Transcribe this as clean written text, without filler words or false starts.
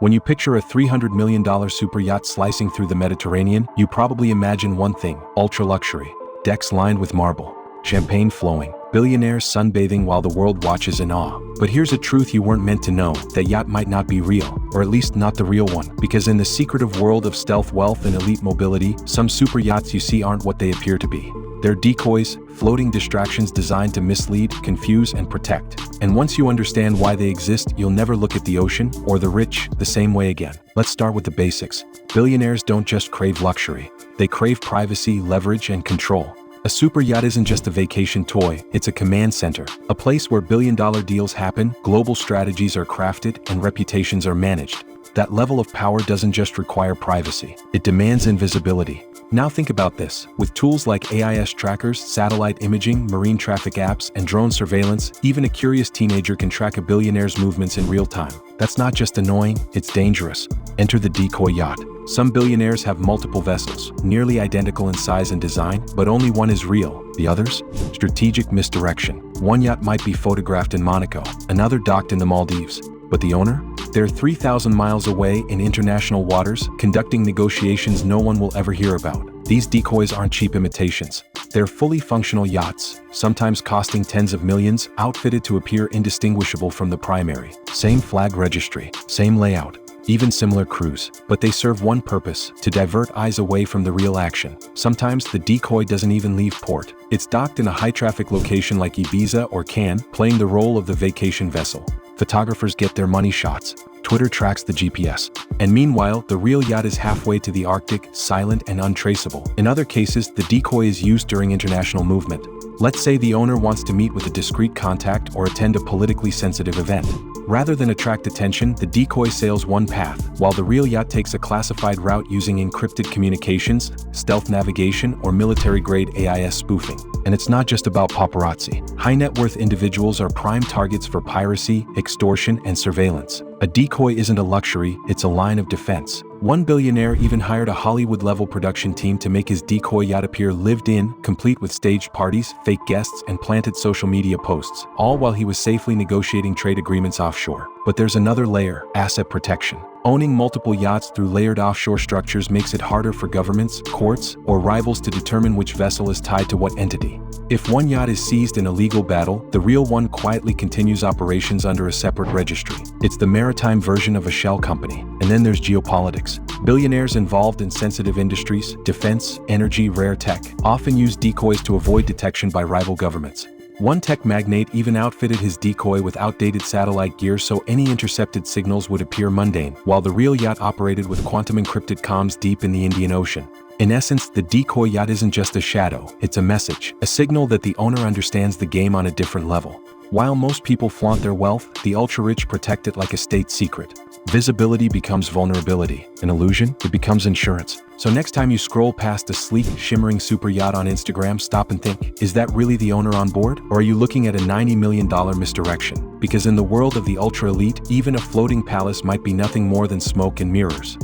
When you picture a $300 million super yacht slicing through the Mediterranean, you probably imagine one thing: ultra-luxury. Decks lined with marble, champagne flowing, billionaires sunbathing while the world watches in awe. But here's a truth you weren't meant to know: that yacht might not be real, or at least not the real one. Because in the secretive world of stealth wealth and elite mobility, some super yachts you see aren't what they appear to be. They're decoys, floating distractions designed to mislead, confuse, and protect. And once you understand why they exist, you'll never look at the ocean or the rich the same way again. Let's start with the basics. Billionaires don't just crave luxury. They crave privacy, leverage, and control. A super yacht isn't just a vacation toy, it's a command center, a place where billion-dollar deals happen, global strategies are crafted, and reputations are managed. That level of power doesn't just require privacy, it demands invisibility. Now think about this: with tools like AIS trackers, satellite imaging, marine traffic apps, and drone surveillance, even a curious teenager can track a billionaire's movements in real time. That's not just annoying, it's dangerous. Enter the decoy yacht. Some billionaires have multiple vessels, nearly identical in size and design, but only one is real. The others? Strategic misdirection. One yacht might be photographed in Monaco, another docked in the Maldives. But the owner? They're 3,000 miles away in international waters, conducting negotiations no one will ever hear about. These decoys aren't cheap imitations. They're fully functional yachts, sometimes costing tens of millions, outfitted to appear indistinguishable from the primary. Same flag registry, same layout, even similar crews. But they serve one purpose: to divert eyes away from the real action. Sometimes the decoy doesn't even leave port. It's docked in a high-traffic location like Ibiza or Cannes, playing the role of the vacation vessel. Photographers get their money shots. Twitter tracks the GPS. And meanwhile, the real yacht is halfway to the Arctic, silent and untraceable. In other cases, the decoy is used during international movement. Let's say the owner wants to meet with a discreet contact or attend a politically sensitive event. Rather than attract attention, the decoy sails one path, while the real yacht takes a classified route using encrypted communications, stealth navigation, or military-grade AIS spoofing. And it's not just about paparazzi. High-net-worth individuals are prime targets for piracy, extortion, and surveillance. A decoy isn't a luxury, it's a line of defense. One billionaire even hired a Hollywood-level production team to make his decoy yacht appear lived-in, complete with staged parties, fake guests, and planted social media posts, all while he was safely negotiating trade agreements offshore. But there's another layer: asset protection. Owning multiple yachts through layered offshore structures makes it harder for governments, courts, or rivals to determine which vessel is tied to what entity. If one yacht is seized in a legal battle, the real one quietly continues operations under a separate registry. It's the maritime version of a shell company. And then there's geopolitics. Billionaires involved in sensitive industries, defense, energy, rare tech, often use decoys to avoid detection by rival governments. One tech magnate even outfitted his decoy with outdated satellite gear so any intercepted signals would appear mundane, while the real yacht operated with quantum-encrypted comms deep in the Indian Ocean. In essence, the decoy yacht isn't just a shadow, it's a message, a signal that the owner understands the game on a different level. While most people flaunt their wealth, the ultra-rich protect it like a state secret. Visibility becomes vulnerability. An illusion? It becomes insurance. So next time you scroll past a sleek, shimmering super yacht on Instagram, stop and think: is that really the owner on board? Or are you looking at a $90 million misdirection? Because in the world of the ultra-elite, even a floating palace might be nothing more than smoke and mirrors.